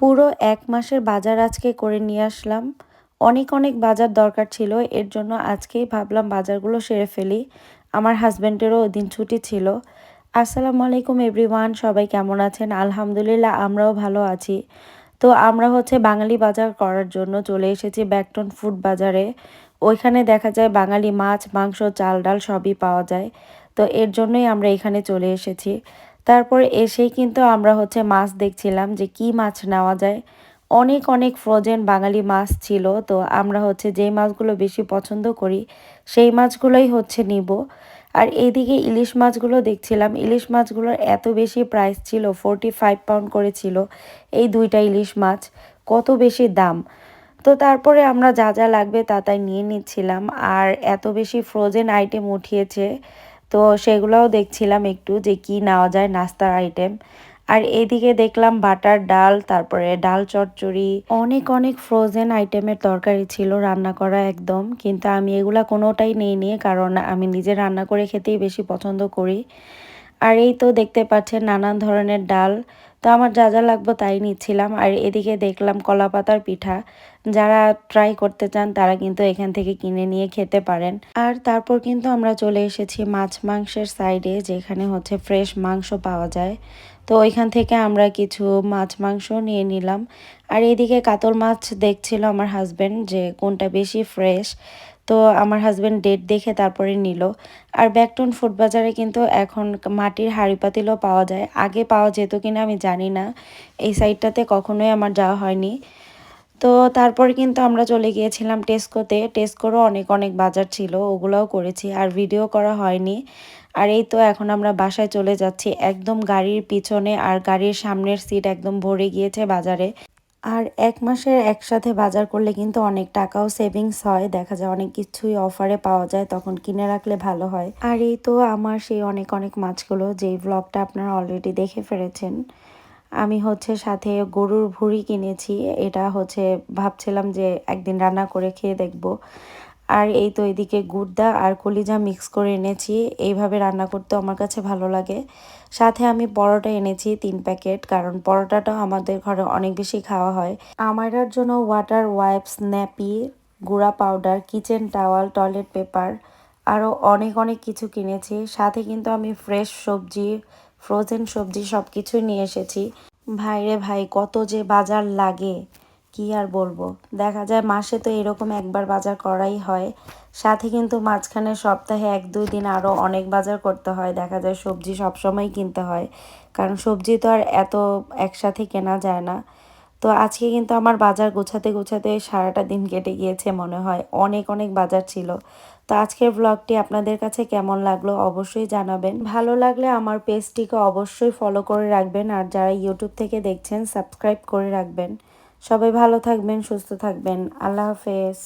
পুরো ১ মাসের বাজার আজকে করে নিয়ে আসলাম। অনেক, অনেক বাজার দরকার ছিল। এর জন্য আজকেই ভাবলাম বাজারগুলো সেরে ফেলি। আমার হাসব্যান্ডেরও ওদিন ছুটি ছিল। আসসালামু আলাইকুম এভরিওয়ান, সবাই কেমন আছেন? আলহামদুলিল্লাহ আমরাও ভালো আছি। তো আমরা বাঙালি বাজার করার জন্য চলে এসেছি ব্যাকটন ফুড বাজারে। ওইখানে দেখা যায় বাঙালি মাছ, মাংস, চাল, ডাল সবই পাওয়া যায়। তো এর জন্যই আমরা এখানে চলে এসেছি। তারপর এসেই কিন্তু আমরা মাছ দেখছিলাম যে কি মাছ নেওয়া যায়। অনেক অনেক ফ্রোজেন বাঙালি মাছ ছিল। তো আমরা যেই মাছগুলো বেশি পছন্দ করি সেই মাছগুলোই নিব। আর এইদিকে ইলিশ মাছগুলো দেখছিলাম। ইলিশ মাছগুলোর এত বেশি প্রাইস ছিল, 45 পাউন্ড করে ছিল এই দুইটা ইলিশ মাছ। কত বেশি দাম! তো তারপরে আমরা যা যা লাগবে তা তাই নিয়ে নিচ্ছিলাম। আর এত বেশি ফ্রোজেন আইটেম উঠিয়েছে, তো সেগুলোও দেখছিলাম একটু যে কি নেওয়া যায় নাস্তার আইটেম। আর এদিকে দেখলাম বাটার ডাল, তারপরে ডাল চচ্চড়ি, অনেক অনেক ফ্রোজেন আইটেমের তরকারি ছিল রান্না করা একদম। কিন্তু আমি এগুলা কোনোটাই নেইনি, কারণ আমি নিজে রান্না করে খেতেই বেশি পছন্দ করি। আর এই তো দেখতে পাচ্ছেন নানান ধরনের ডাল। তো আমার যা যা লাগবে তাই নিচ্ছিলাম। আর এদিকে দেখলাম কলাপাতার পিঠা। যারা ট্রাই করতে চান তারা কিন্তু এখান থেকে কিনে নিয়ে খেতে পারেন। আর তারপর কিন্তু আমরা চলে এসেছি মাছ মাংসের সাইডে, যেখানে ফ্রেশ মাংস পাওয়া যায়। তো ওইখান থেকে আমরা কিছু মাছ মাংস নিয়ে নিলাম। আর এদিকে কাতল মাছ দেখছিল আমার হাজবেন্ড যে কোনটা বেশি ফ্রেশ। তো আমার হাজবেন্ড ডেট দেখে তারপরে নিল। আর ব্যাকটন ফুড বাজারে কিন্তু এখন মাটির হাঁড়ি পাতিলও পাওয়া যায়। আগে পাওয়া যেত কিনা আমি জানি না, এই সাইডটাতে কখনোই আমার যাওয়া হয়নি। তো তারপর কিন্তু আমরা চলে গিয়েছিলাম টেস্কোতে। টেস্কোরও অনেক অনেক বাজার ছিল, ওগুলোও করেছি, আর ভিডিও করা হয়নি। আর এই তো এখন আমরা বাসায় চলে যাচ্ছি, একদম গাড়ির পিছনে আর গাড়ির সামনের সিট একদম ভরে গিয়েছে বাজারে। আর ১ মাসের একসাথে বাজার করলে কিন্তু অনেক টাকাও সেভিংস হয়। দেখা যায় অনেক কিছুই অফারে পাওয়া যায়, তখন কিনে রাখলে ভালো হয়। আর এই তো আমার সেই অনেক অনেক মাছগুলো, যেই ব্লগটা আপনারা অলরেডি দেখে ফেলেছেন। আমি সাথে গরুর ভুঁড়ি কিনেছি। এটা ভাবছিলাম যে একদিন রান্না করে খেয়ে দেখব। আর এই তো এদিকে গুড়দা আর কলিজা মিক্স করে এনেছি। এইভাবে রান্না করতে আমার কাছে ভালো লাগে। সাথে আমি পরোটা এনেছি ৩ প্যাকেট, কারণ পরোটাটাও আমাদের ঘরে অনেক বেশি খাওয়া হয়। আমারার জন্য ওয়াটার ওয়াইপস, ন্যাপি, গুঁড়া powder, kitchen towel, toilet paper, আরও অনেক অনেক কিছু কিনেছি। সাথে কিন্তু আমি ফ্রেশ সবজি, ফ্রোজেন সবজি সব কিছুই নিয়ে এসেছি। ভাইরে ভাই, কত যে বাজার লাগে কি আর বলবো। দেখা যায় মাসে তো এরকম একবার বাজার করাই হয়। সাথে কিন্তু মাঝখানে সপ্তাহে ১-২ দিন আরও অনেক বাজার করতে হয়। দেখা যায় সবজি সবসময় কিনতে হয়, কারণ সবজি তো আর এত একসাথে কেনা যায় না। তো আজকে কিন্তু আমার বাজার গোছাতে গোছাতে সারাটা দিন কেটে গিয়েছে মনে হয়। অনেক অনেক বাজার ছিল। তো আজকের ব্লগটি আপনাদের কাছে কেমন লাগলো অবশ্যই জানাবেন। ভালো লাগলে আমার পেজটিকে অবশ্যই ফলো করে রাখবেন। আর যারা ইউটিউব থেকে দেখছেন সাবস্ক্রাইব করে রাখবেন। সবাই ভালো থাকবেন, সুস্থ থাকবেন। আল্লাহ হাফেজ।